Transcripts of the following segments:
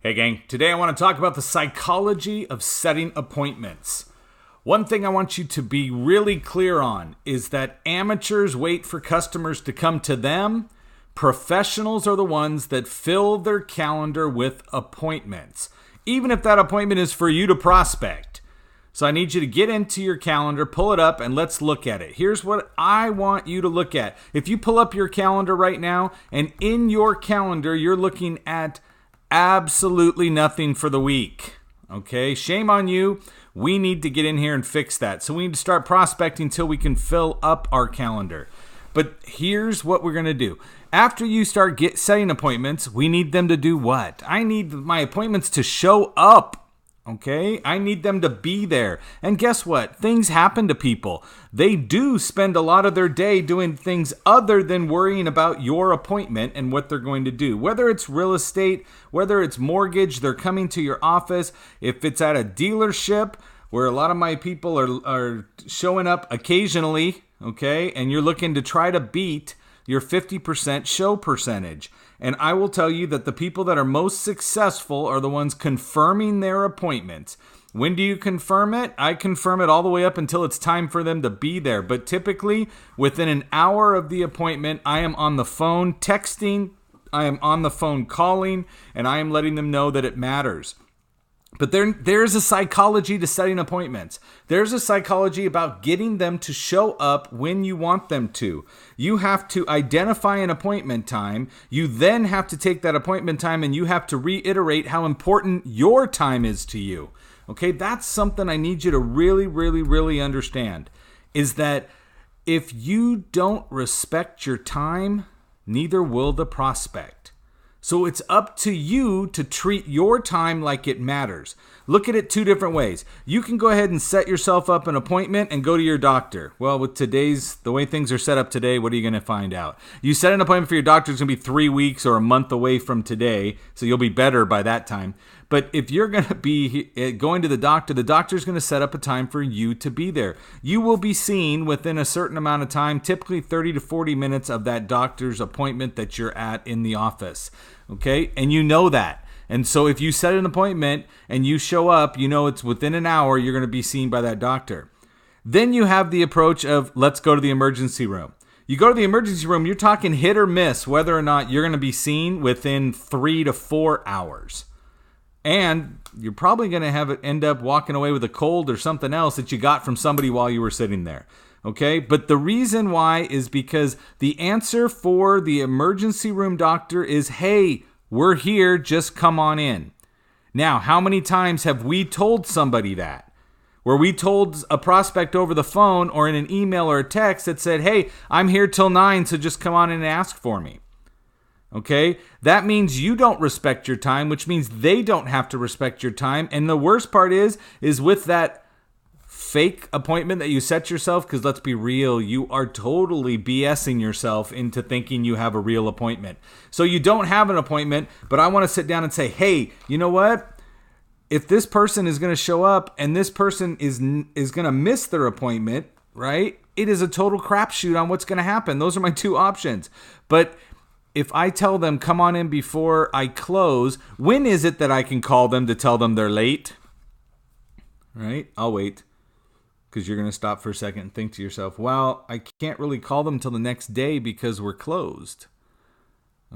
Hey gang, today I want to talk about the psychology of setting appointments. One thing I want you to be really clear on is that amateurs wait for customers to come to them. Professionals are the ones that fill their calendar with appointments, even if that appointment is for you to prospect. So I need you to get into your calendar, pull it up, and let's look at it. Here's what I want you to look at. If you pull up your calendar right now, and in your calendar you're looking at absolutely nothing for the week. Okay, shame on you. We need to get in here and fix that. So we need to start prospecting till we can fill up our calendar. But here's what we're going to do. After you start setting appointments, we need them to do what? I need my appointments to show up. Okay, I need them to be there. And guess what? Things happen to people. They do spend a lot of their day doing things other than worrying about your appointment and what they're going to do. Whether it's real estate, whether it's mortgage, they're coming to your office. If it's at a dealership where a lot of my people are showing up occasionally, okay, and you're looking to try to beat your 50% show percentage. And I will tell you that the people that are most successful are the ones confirming their appointments. When do you confirm it? I confirm it all the way up until it's time for them to be there. But typically, within an hour of the appointment, I am on the phone texting, I am on the phone calling, and I am letting them know that it matters. But there's a psychology to setting appointments. There's a psychology about getting them to show up when you want them to. You have to identify an appointment time. You then have to take that appointment time and you have to reiterate how important your time is to you. Okay, that's something I need you to really understand, is that if you don't respect your time, neither will the prospect. So it's up to you to treat your time like it matters. Look at it two different ways. You can go ahead and set yourself up an appointment and go to your doctor. Well, with the way things are set up today, what are you going to find out? You set an appointment for your doctor, it's going to be 3 weeks or a month away from today, so you'll be better by that time. But if you're going to be going to the doctor's going to set up a time for you to be there. You will be seen within a certain amount of time, typically 30 to 40 minutes of that doctor's appointment that you're at in the office. Okay? And you know that. And so if you set an appointment and you show up, you know it's within an hour you're going to be seen by that doctor. Then you have the approach of, let's go to the emergency room. You go to the emergency room, you're talking hit or miss whether or not you're going to be seen within 3 to 4 hours. And you're probably going to end up walking away with a cold or something else that you got from somebody while you were sitting there. Okay? But the reason why is because the answer for the emergency room doctor is, hey, we're here, just come on in. Now, how many times have we told somebody that? Where we told a prospect over the phone or in an email or a text that said, hey, I'm here till 9, so just come on in and ask for me. Okay, that means you don't respect your time, which means they don't have to respect your time. And the worst part is with that fake appointment that you set yourself, because let's be real, you are totally BSing yourself into thinking you have a real appointment. So you don't have an appointment, but I want to sit down and say, hey, you know what? If this person is going to show up and this person is going to miss their appointment, right? It is a total crapshoot on what's going to happen. Those are my two options. But if I tell them, come on in before I close, when is it that I can call them to tell them they're late? Right? I'll wait. Because you're going to stop for a second and think to yourself, well, I can't really call them till the next day because we're closed.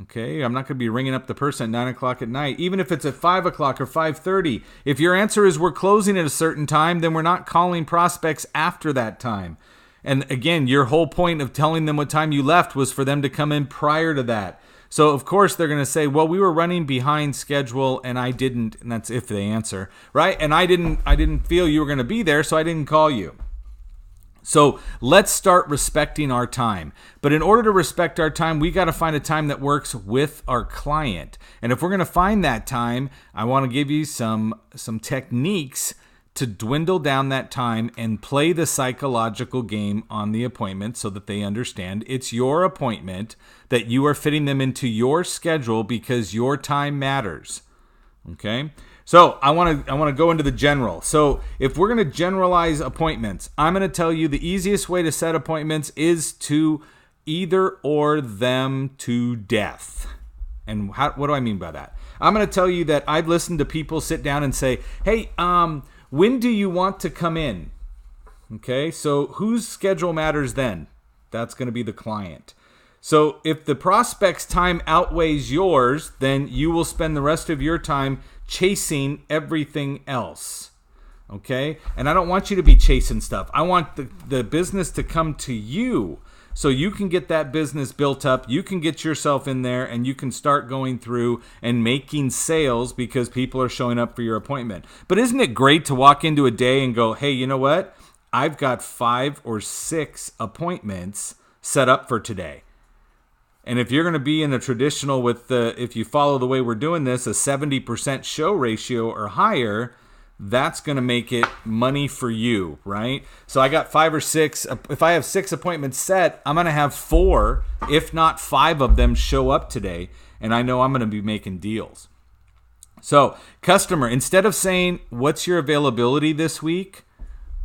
Okay? I'm not going to be ringing up the person at 9 o'clock at night, even if it's at 5 o'clock or 5:30. If your answer is we're closing at a certain time, then we're not calling prospects after that time. And again, your whole point of telling them what time you left was for them to come in prior to that. So of course they're going to say, well, we were running behind schedule and I didn't, and that's if they answer, right? And I didn't feel you were going to be there, so I didn't call you. So let's start respecting our time. But in order to respect our time, we got to find a time that works with our client. And if we're going to find that time, I want to give you some techniques to dwindle down that time and play the psychological game on the appointment so that they understand it's your appointment, that you are fitting them into your schedule because your time matters. Okay? So I want to go into the general. So if we're going to generalize appointments, I'm going to tell you the easiest way to set appointments is to either or them to death. And what do I mean by that? I'm going to tell you that I've listened to people sit down and say, hey, when do you want to come in? Okay, so whose schedule matters then? That's going to be the client. So if the prospect's time outweighs yours, then you will spend the rest of your time chasing everything else. Okay? And I don't want you to be chasing stuff. I want the business to come to you so you can get that business built up. You can get yourself in there and you can start going through and making sales because people are showing up for your appointment. But isn't it great to walk into a day and go, hey, you know what? I've got 5 or 6 appointments set up for today. And if you're going to be in a traditional if you follow the way we're doing this, a 70% show ratio or higher, that's going to make it money for you, right? So I got 5 or 6. If I have 6 appointments set, I'm going to have 4, if not 5 of them show up today. And I know I'm going to be making deals. So customer, instead of saying, what's your availability this week,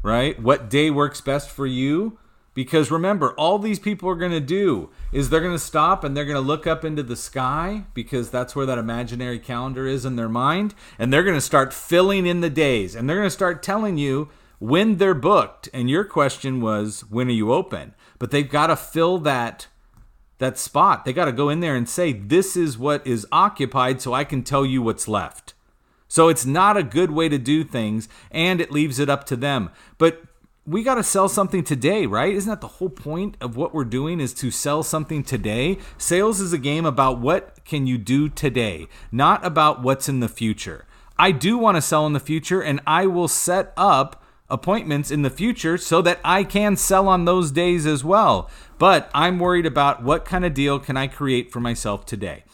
right? What day works best for you? Because remember, all these people are going to do is they're going to stop and they're going to look up into the sky because that's where that imaginary calendar is in their mind. And they're going to start filling in the days. And they're going to start telling you when they're booked. And your question was, when are you open? But they've got to fill that spot. They got to go in there and say, this is what is occupied so I can tell you what's left. So it's not a good way to do things, and it leaves it up to them. But we got to sell something today, right? Isn't that the whole point of what we're doing, is to sell something today? Sales is a game about what can you do today, not about what's in the future. I do want to sell in the future, and I will set up appointments in the future so that I can sell on those days as well. But I'm worried about what kind of deal can I create for myself today.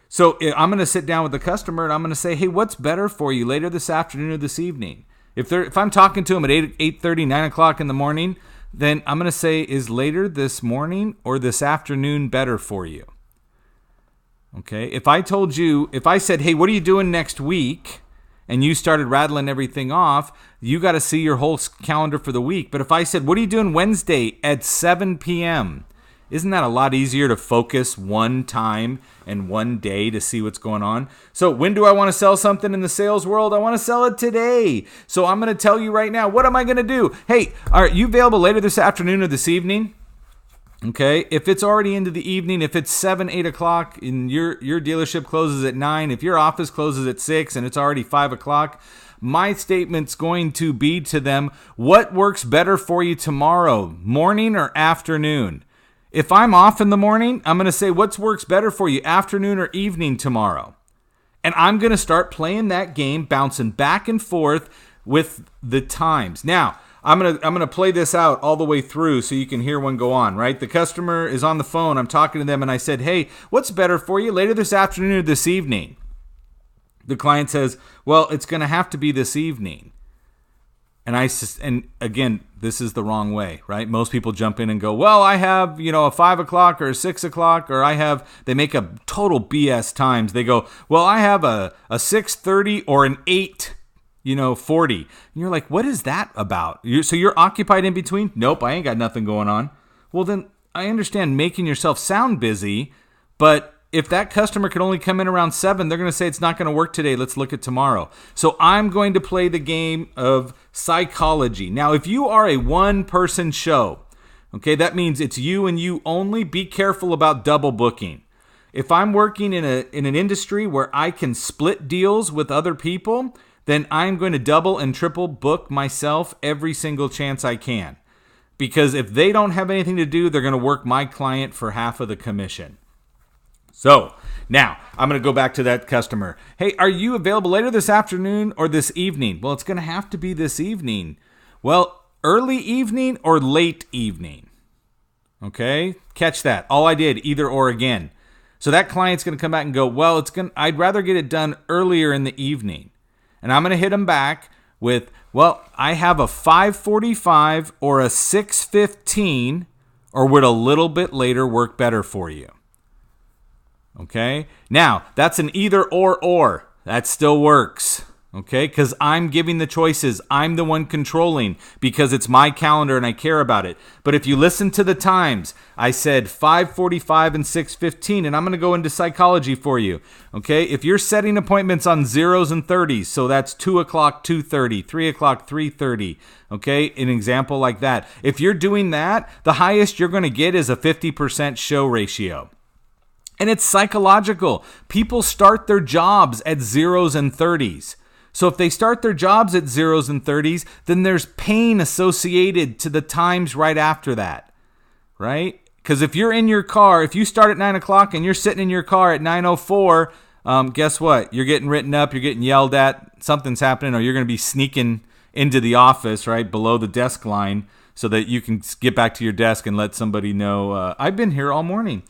So I'm going to sit down with the customer and I'm going to say, hey, what's better for you later this afternoon or this evening? If I'm talking to them at 8:30, 9 o'clock in the morning, then I'm going to say, is later this morning or this afternoon better for you? Okay. If I said, hey, what are you doing next week? And you started rattling everything off, you got to see your whole calendar for the week. But if I said, what are you doing Wednesday at 7 p.m.? Isn't that a lot easier to focus one time and one day to see what's going on? So when do I want to sell something in the sales world? I want to sell it today. So I'm going to tell you right now, what am I going to do? Hey, are you available later this afternoon or this evening? Okay, if it's already into the evening, if it's 7, 8 o'clock and your dealership closes at 9, if your office closes at 6 and it's already 5 o'clock, my statement's going to be to them, what works better for you tomorrow, morning or afternoon? If I'm off in the morning, I'm going to say, what works better for you, afternoon or evening tomorrow? And I'm going to start playing that game, bouncing back and forth with the times. Now, I'm going to play this out all the way through so you can hear one go on, right? The customer is on the phone. I'm talking to them and I said, hey, what's better for you, later this afternoon or this evening? The client says, well, it's going to have to be this evening. And again, this is the wrong way, right? Most people jump in and go, well, I have, a 5 o'clock or a 6 o'clock, or they make up total BS times. They go, well, I have a 6:30 or an 8:40. And you're like, what is that about? So you're occupied in between? Nope, I ain't got nothing going on. Well, then I understand making yourself sound busy, but if that customer can only come in around 7, they're going to say it's not going to work today. Let's look at tomorrow. So I'm going to play the game of psychology. Now, if you are a one-person show, okay, that means it's you and you only. Be careful about double booking. If I'm working in an industry where I can split deals with other people, then I'm going to double and triple book myself every single chance I can. Because if they don't have anything to do, they're going to work my client for half of the commission. So now I'm going to go back to that customer. Hey, are you available later this afternoon or this evening? Well, it's going to have to be this evening. Well, early evening or late evening? Okay, catch that. All I did, either or again. So that client's going to come back and go, well, I'd rather get it done earlier in the evening. And I'm going to hit them back with, well, I have a 5:45 or a 6:15, or would a little bit later work better for you? Okay, now that's an either or. That still works. Okay, because I'm giving the choices. I'm the one controlling because it's my calendar and I care about it. But if you listen to the times, I said 5:45 and 6:15, and I'm going to go into psychology for you. Okay, if you're setting appointments on 0s and 30s, so that's 2 o'clock, 2:30, 3 o'clock, 3:30. Okay, an example like that. If you're doing that, the highest you're going to get is a 50% show ratio. And it's psychological. People start their jobs at 0s and 30s. So if they start their jobs at 0s and 30s, then there's pain associated to the times right after that, right? Because if you're in your car, if you start at 9 o'clock and you're sitting in your car at 9:04, guess what? You're getting written up, you're getting yelled at, something's happening, or you're going to be sneaking into the office, right, below the desk line so that you can get back to your desk and let somebody know, I've been here all morning.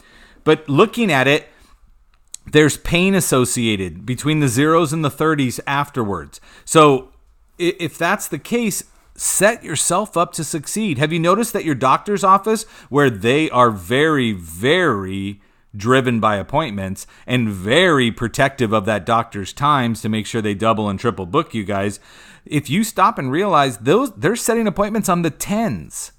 But looking at it, there's pain associated between the 0s and the 30s afterwards. So if that's the case, set yourself up to succeed. Have you noticed that your doctor's office, where they are very, very driven by appointments and very protective of that doctor's times to make sure they double and triple book you guys, if you stop and realize they're setting appointments on the 10s.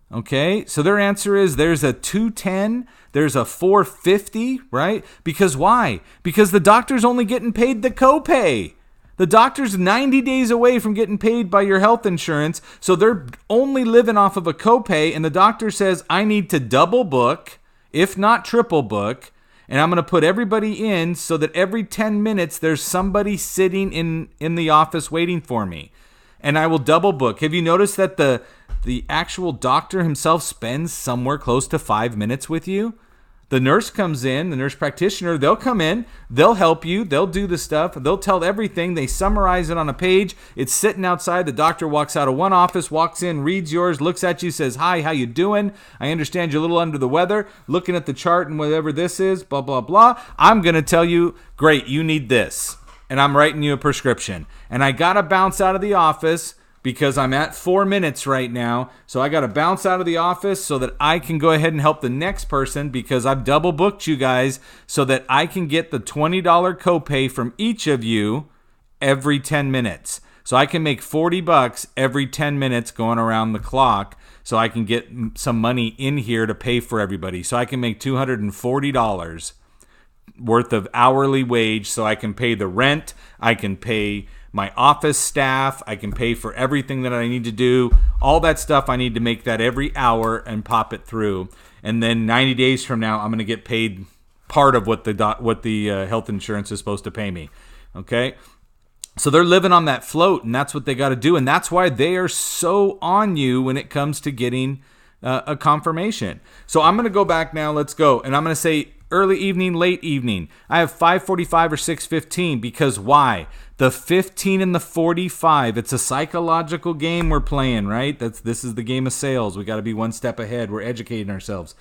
Okay, so their answer is there's a 210, there's a 450, right? Because why? Because the doctor's only getting paid the copay. The doctor's 90 days away from getting paid by your health insurance, so they're only living off of a copay, and the doctor says, I need to double book, if not triple book, and I'm going to put everybody in so that every 10 minutes there's somebody sitting in the office waiting for me. And I will double book. Have you noticed that the actual doctor himself spends somewhere close to 5 minutes with you? The nurse comes in, the nurse practitioner, they'll come in, they'll help you, they'll do the stuff, they'll tell everything, they summarize it on a page, it's sitting outside, the doctor walks out of one office, walks in, reads yours, looks at you, says, hi, how you doing? I understand you're a little under the weather, looking at the chart and whatever this is, blah, blah, blah. I'm going to tell you, great, you need this, and I'm writing you a prescription. And I got to bounce out of the office because I'm at 4 minutes right now. So I got to bounce out of the office so that I can go ahead and help the next person because I've double booked you guys so that I can get the $20 copay from each of you every 10 minutes. So I can make $40 every 10 minutes going around the clock so I can get some money in here to pay for everybody. So I can make $240 worth of hourly wage so I can pay the rent, I can pay my office staff, I can pay for everything that I need to do, all that stuff I need to make that every hour and pop it through. And then 90 days from now, I'm going to get paid part of what the health insurance is supposed to pay me. Okay? So they're living on that float, and that's what they got to do. And that's why they are so on you when it comes to getting a confirmation. So I'm going to go back now. Let's go. And I'm going to say early evening, late evening. I have 5:45 or 6:15 because why? The 15 and the 45. It's a psychological game we're playing, right? This is the game of sales. We got to be one step ahead. We're educating ourselves.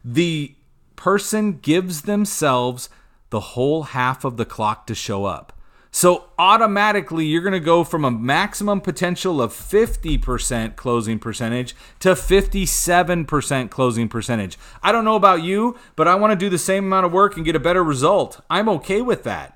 The person gives themselves the whole half of the clock to show up. So automatically, you're going to go from a maximum potential of 50% closing percentage to 57% closing percentage. I don't know about you, but I want to do the same amount of work and get a better result. I'm okay with that.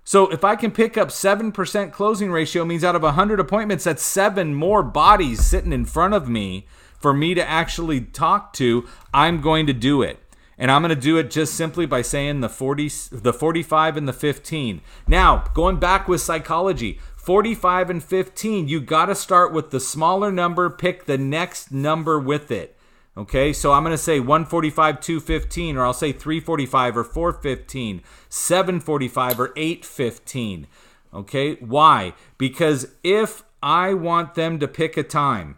So if I can pick up 7% closing ratio, means out of 100 appointments, that's 7 more bodies sitting in front of me for me to actually talk to. I'm going to do it. And I'm going to do it just simply by saying the 45 and the 15. Now, going back with psychology, 45 and 15, you got to start with the smaller number, pick the next number with it. Okay, so I'm going to say 145, 215, or I'll say 345 or 415, 745 or 815. Okay, why? Because if I want them to pick a time,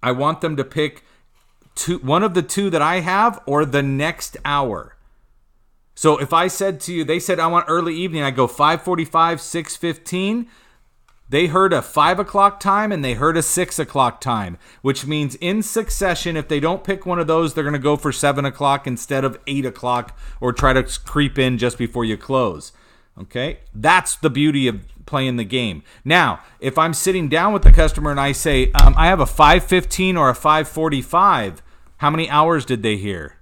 I want them to pick one of the two that I have or the next hour. So if I said to you, they said I want early evening, I go 5:45, 6:15. They heard a 5 o'clock time and they heard a 6 o'clock time, which means in succession, if they don't pick one of those, they're going to go for 7 o'clock instead of 8 o'clock or try to creep in just before you close. Okay, that's the beauty of playing the game. Now, if I'm sitting down with the customer and I say, I have a 5:15 or a 5:45, how many hours did they hear?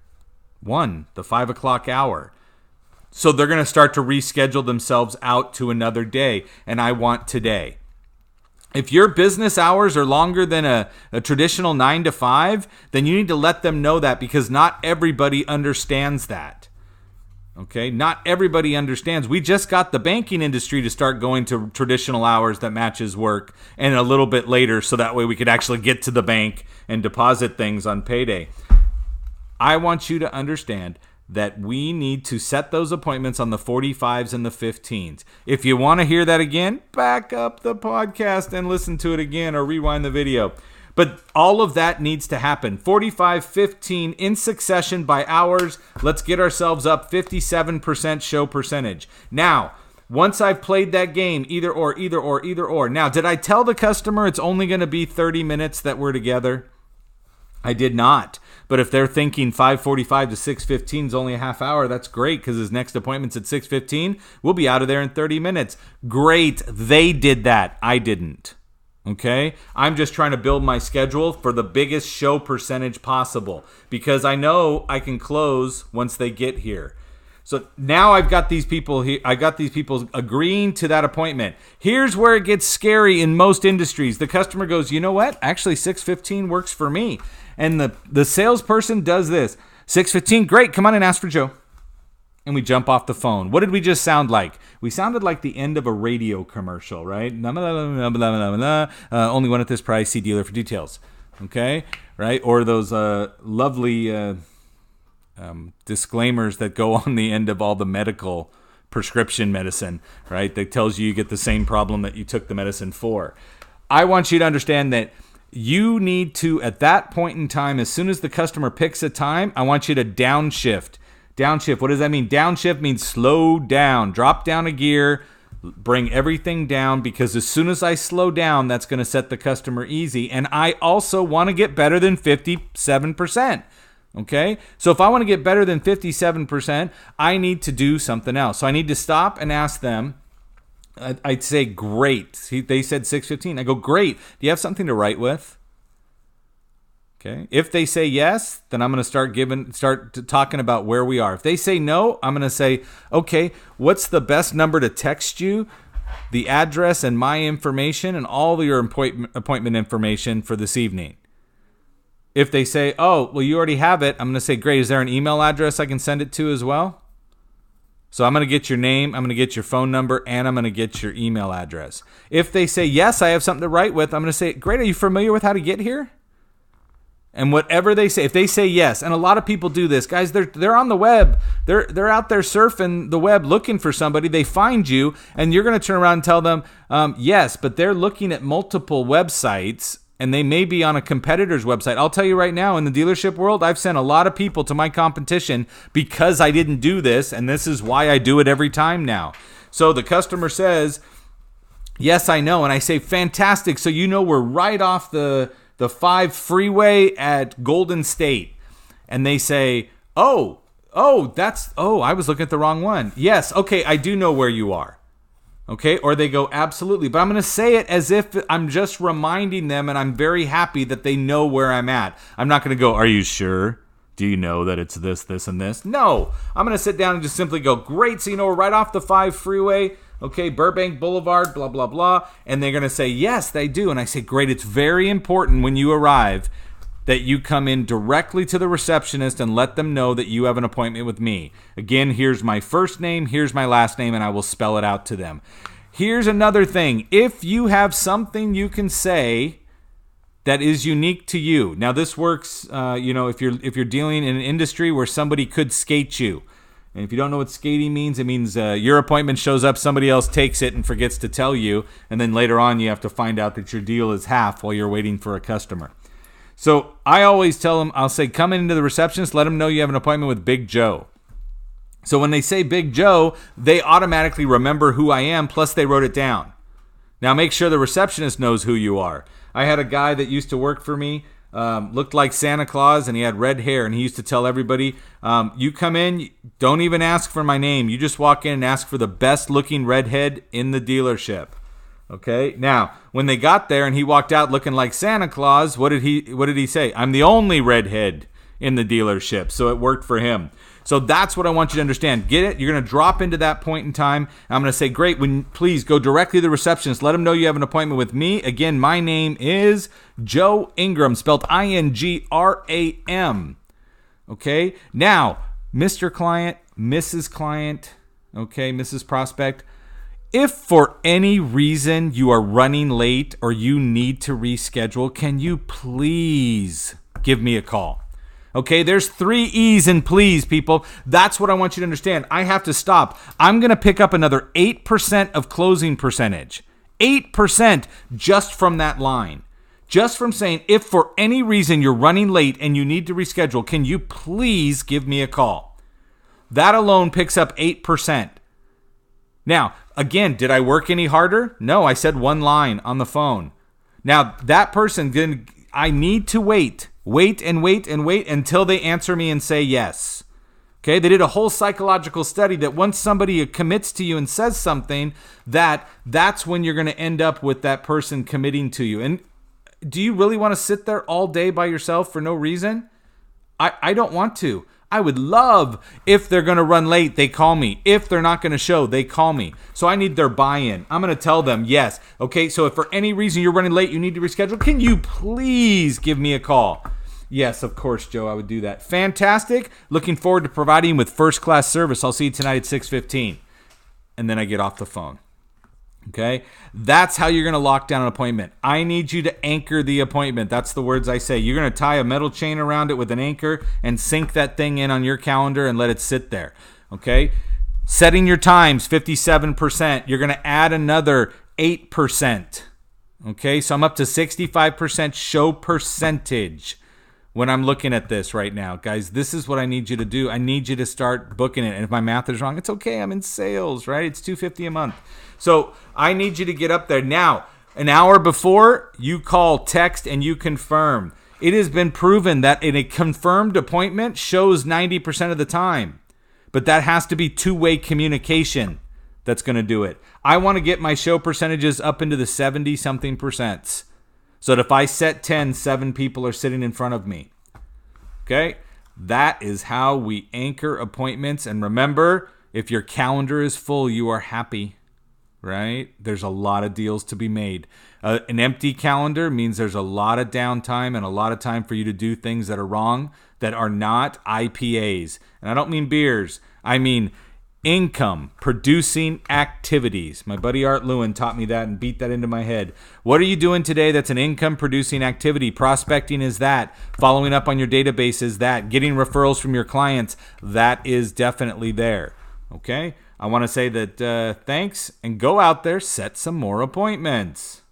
1, the 5 o'clock hour. So they're going to start to reschedule themselves out to another day, and I want today. If your business hours are longer than a traditional 9 to 5, then you need to let them know that, because not everybody understands that. Okay? Not everybody understands. We just got the banking industry to start going to traditional hours that matches work, and a little bit later, so that way we could actually get to the bank and deposit things on payday. I want you to understand that we need to set those appointments on the 45s and the 15s. If you want to hear that again, back up the podcast and listen to it again, or rewind the video. But all of that needs to happen. 45, 15 in succession by hours. Let's get ourselves up 57% show percentage. Now, once I've played that game, either or. Now, did I tell the customer it's only going to be 30 minutes that we're together? I did not. But if they're thinking 5:45 to 6:15 is only a half hour, that's great, because his next appointment's at 6:15. We'll be out of there in 30 minutes. Great. They did that. I didn't. Okay? I'm just trying to build my schedule for the biggest show percentage possible, because I know I can close once they get here. So now I've got these people here. I got these people agreeing to that appointment. Here's where it gets scary in most industries. The customer goes, you know what? Actually, 6:15 works for me. And the salesperson does this. 6:15, great. Come on and ask for Joe. And we jump off the phone. What did we just sound like? We sounded like the end of a radio commercial, right? Only one at this price. See dealer for details. Okay, right? Or those lovely disclaimers that go on the end of all the medical prescription medicine, right? That tells you get the same problem that you took the medicine for. I want you to understand that you need to, at that point in time, as soon as the customer picks a time, I want you to downshift. Downshift, what does that mean? Downshift means slow down. Drop down a gear, bring everything down, because as soon as I slow down, that's going to set the customer easy. And I also want to get better than 57%. Okay? So if I want to get better than 57%, I need to do something else. So I need to stop and ask them. I'd say, great. They said 6:15. I go, great. Do you have something to write with? Okay. If they say yes, then I'm going to start talking about where we are. If they say no, I'm going to say, okay, what's the best number to text you? The address and my information and all your appointment information for this evening. If they say, oh, well, you already have it, I'm going to say, great. Is there an email address I can send it to as well? So I'm going to get your name, I'm going to get your phone number, and I'm going to get your email address. If they say, yes, I have something to write with, I'm going to say, great, are you familiar with how to get here? And whatever they say, if they say yes, and a lot of people do this, guys, they're on the web. They're out there surfing the web looking for somebody. They find you, and you're going to turn around and tell them, yes, but they're looking at multiple websites, and they may be on a competitor's website. I'll tell you right now, in the dealership world, I've sent a lot of people to my competition because I didn't do this, and this is why I do it every time now. So the customer says, yes, I know, and I say, fantastic. So you know we're right off the 5 freeway at Golden State. And they say, I was looking at the wrong one. Yes, okay, I do know where you are. Okay, or they go, absolutely. But I'm going to say it as if I'm just reminding them, and I'm very happy that they know where I'm at. I'm not going to go, are you sure? Do you know that it's this, this, and this? No, I'm going to sit down and just simply go, great, so you know we're right off the 5 freeway. Okay, Burbank Boulevard, blah, blah, blah. And they're going to say, yes, they do. And I say, great, it's very important when you arrive that you come in directly to the receptionist and let them know that you have an appointment with me. Again, here's my first name, here's my last name, and I will spell it out to them. Here's another thing. If you have something you can say that is unique to you. Now, this works, if you're dealing in an industry where somebody could skate you. And if you don't know what skating means, it means your appointment shows up, somebody else takes it and forgets to tell you, and then later on you have to find out that your deal is half while you're waiting for a customer. So I always tell them, I'll say, come into the receptionist, let them know you have an appointment with Big Joe. So when they say Big Joe, they automatically remember who I am, plus they wrote it down. Now make sure the receptionist knows who you are. I had a guy that used to work for me, looked like Santa Claus, and he had red hair, and he used to tell everybody, you come in, don't even ask for my name. You just walk in and ask for the best looking redhead in the dealership. Okay. Now, when they got there and he walked out looking like Santa Claus, what did he say? I'm the only redhead in the dealership. So it worked for him. So that's what I want you to understand. Get it? You're going to drop into that point in time. I'm going to say, great, please go directly to the receptionist. Let them know you have an appointment with me. Again, my name is Joe Ingram, spelled Ingram. Okay? Now, Mr. Client, Mrs. Client, okay, Mrs. Prospect, if for any reason you are running late or you need to reschedule, can you please give me a call? Okay, there's 3 E's in please, people. That's what I want you to understand. I have to stop. I'm going to pick up another 8% of closing percentage. 8% just from that line. Just from saying, if for any reason you're running late and you need to reschedule, can you please give me a call? That alone picks up 8%. Now, again, did I work any harder? No, I said one line on the phone. Now, that person, I need to wait until they answer me and say yes. Okay, they did a whole psychological study that once somebody commits to you and says something, that's when you're going to end up with that person committing to you. And do you really want to sit there all day by yourself for no reason? I don't want to. I would love if they're going to run late, they call me. If they're not going to show, they call me. So I need their buy-in. I'm going to tell them, yes. Okay, so if for any reason you're running late, you need to reschedule, can you please give me a call? Yes, of course, Joe, I would do that. Fantastic. Looking forward to providing you with first-class service. I'll see you tonight at 6:15. And then I get off the phone. Okay? That's how you're going to lock down an appointment. I need you to anchor the appointment. That's the words I say. You're going to tie a metal chain around it with an anchor and sink that thing in on your calendar and let it sit there. Okay? Setting your times, 57%. You're going to add another 8%. Okay? So I'm up to 65% show percentage when I'm looking at this right now. Guys, this is what I need you to do. I need you to start booking it. And if my math is wrong, it's okay. I'm in sales, right? It's $250 a month. So I need you to get up there. Now, an hour before, you call, text, and you confirm. It has been proven that in a confirmed appointment shows 90% of the time. But that has to be two-way communication that's going to do it. I want to get my show percentages up into the 70-something percents. So that if I set 10, 7 people are sitting in front of me. Okay? That is how we anchor appointments. And remember, if your calendar is full, you are happy. Right? There's a lot of deals to be made. An empty calendar means there's a lot of downtime and a lot of time for you to do things that are wrong, that are not IPAs. And I don't mean beers. I mean income producing activities. My buddy Art Lewin taught me that and beat that into my head. What are you doing today that's an income producing activity? Prospecting is that. Following up on your database is that. Getting referrals from your clients, that is definitely there. Okay? I want to say that thanks, and go out there, set some more appointments.